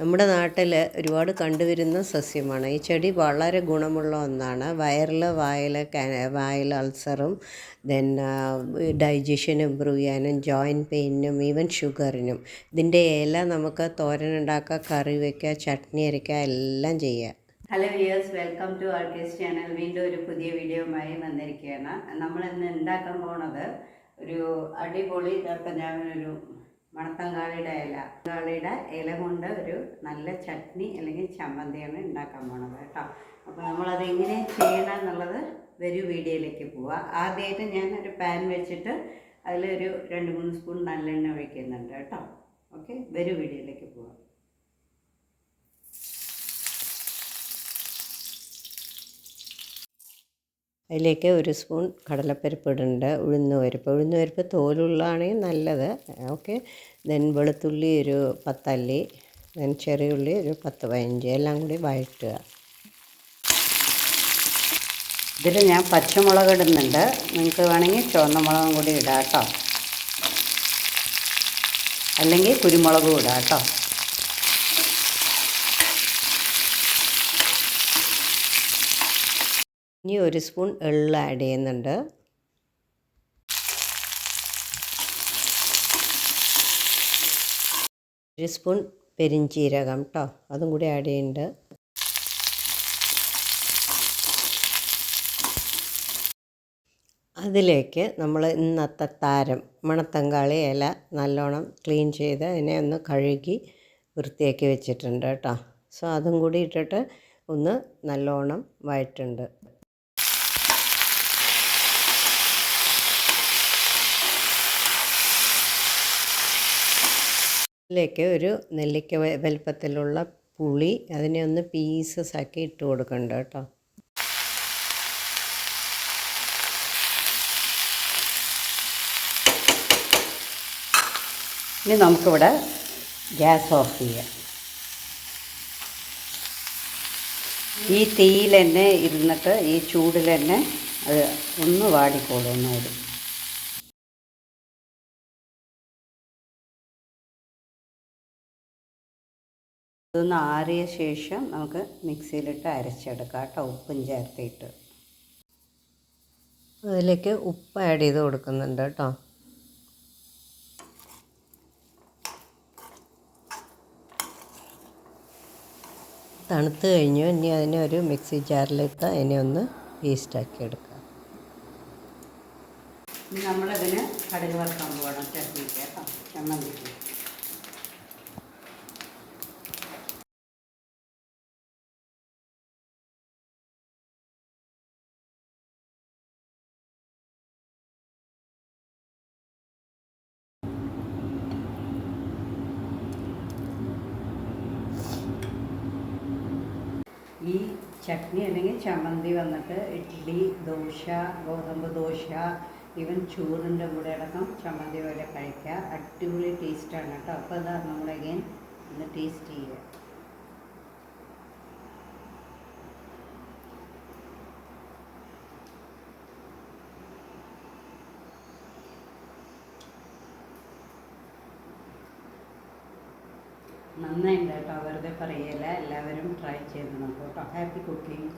നമ്മുടെ നാട്ടിൽ ഒരുപാട് കണ്ടുവരുന്ന സസ്യമാണ് ഈ ചെടി. വളരെ ഗുണമുള്ള ഒന്നാണ്. വായിൽ അൾസറും ഡൈജഷൻ ഇമ്പ്രൂവ് ചെയ്യാനും ജോയിൻറ്റ് പെയിനും ഈവൻ ഷുഗറിനും. ഇതിൻ്റെ ഇല നമുക്ക് തോരനുണ്ടാക്കുക, കറി വയ്ക്കുക, ചട്നി അരയ്ക്കുക, എല്ലാം ചെയ്യുക. ഹലോ വ്യൂവേഴ്സ്, വെൽക്കം ടു ആർക്കേസ് ചാനൽ. വീണ്ടും ഒരു പുതിയ വീഡിയോയുമായി വന്നിരിക്കുകയാണ്. നമ്മളിന്ന് ഉണ്ടാക്കാൻ പോണത് ഒരു അടിപൊളി ഞാനൊരു മണത്തങ്കാളിയുടെ ഇല കൊണ്ട് ഒരു നല്ല ചട്നി അല്ലെങ്കിൽ ചമ്മന്തിയാണ് ഉണ്ടാക്കാൻ പോണത് കേട്ടോ. അപ്പോൾ നമ്മളത് എങ്ങനെ ചെയ്യണം എന്നുള്ളത് വരും വീഡിയോയിലേക്ക് പോവാം. ആദ്യമായിട്ട് ഞാനൊരു പാൻ വെച്ചിട്ട് അതിലൊരു 2-3 സ്പൂൺ നല്ലെണ്ണ ഒഴിക്കുന്നുണ്ട് കേട്ടോ. ഓക്കെ, വരും വീഡിയോയിലേക്ക് പോവാം. അതിലേക്ക് 1 സ്പൂൺ കടലപ്പരിപ്പ് ഇടുന്നുണ്ട്. ഉഴുന്നുപരിപ്പ് തോലുള്ളതാണെങ്കിൽ നല്ലത്. ഓക്കെ, വെളുത്തുള്ളി ഒരു 10 അല്ലി, ചെറിയ ഉള്ളി ഒരു 10-15, എല്ലാം കൂടി വഴറ്റുക. ഇതിൽ ഞാൻ പച്ചമുളക് ഇടുന്നുണ്ട്. നിങ്ങൾക്ക് വേണമെങ്കിൽ ചുവന്ന മുളകും കൂടി ഇടാം കേട്ടോ, അല്ലെങ്കിൽ കുരുമുളകും ഇടാം കേട്ടോ. ഇനി 1 സ്പൂൺ എള്ള് ആഡ് ചെയ്യുന്നുണ്ട്. ഒരു സ്പൂൺ പെരിഞ്ചീരകം കേട്ടോ, അതും കൂടി ആഡ് ചെയ്യുന്നുണ്ട്. അതിലേക്ക് നമ്മൾ ഇന്നത്തെ താരം മണത്തങ്കാളി ഇല നല്ലോണം ക്ലീൻ ചെയ്ത് അതിനെ ഒന്ന് കഴുകി വൃത്തിയാക്കി വെച്ചിട്ടുണ്ട് കേട്ടോ. സോ അതും കൂടി ഇട്ടിട്ട് ഒന്ന് നല്ലോണം വഴറ്റുന്നുണ്ട്. ഇതിലേക്ക് ഒരു നെല്ലിക്ക വലുപ്പത്തിലുള്ള പുളി, അതിനെ ഒന്ന് പീസസ് ആക്കി ഇട്ട് കൊടുക്കണ്ട കേട്ടോ. ഇനി നമുക്കിവിടെ ഗ്യാസ് ഓഫ് ചെയ്യാം. ഈ തീയിൽ തന്നെ ഇരുന്നിട്ട് ഈ ചൂടിൽ തന്നെ അത് ഒന്ന് വാടിക്കോളും. ഇതൊന്ന് ആറിയ ശേഷം നമുക്ക് മിക്സിയിലിട്ട് അരച്ചെടുക്കാം കേട്ടോ, ഉപ്പും ചേർത്തിട്ട്. അതിലേക്ക് ഉപ്പ് ആഡ് ചെയ്ത് കൊടുക്കുന്നുണ്ട് കേട്ടോ. തണുത്ത് കഴിഞ്ഞു. ഇനി അതിനെ ഒരു മിക്സി ജാറിലിട്ട് അതിനെ ഒന്ന് പേസ്റ്റാക്കി എടുക്കുക. ഇനി നമ്മളതിന് കടുക് വറുക്കാൻ പോകണം ചട്നിക്ക് കേട്ടോ, ചമ്മന്തിക്ക്. ഈ ചട്നി അല്ലെങ്കിൽ ചമ്മന്തി വന്നിട്ട് ഇഡ്ഡലി, ദോശ, ഗോതമ്പ് ദോശ, ഈവൻ ചോറിൻ്റെ കൂടെ അടക്കം ചമ്മന്തി പോലെ കഴിക്കുക. അടിപൊളി ടേസ്റ്റാണ് കേട്ടോ. അപ്പോൾ അതാ നമ്മൾ അഗൈൻ ഒന്ന് ടേസ്റ്റ് ചെയ്യുക. നന്നായിട്ടുണ്ട് കേട്ടോ, വെറുതെ പറയല്ല. എല്ലാവരും ട്രൈ ചെയ്ത് നോക്കൂ കേട്ടോ. Happy cooking.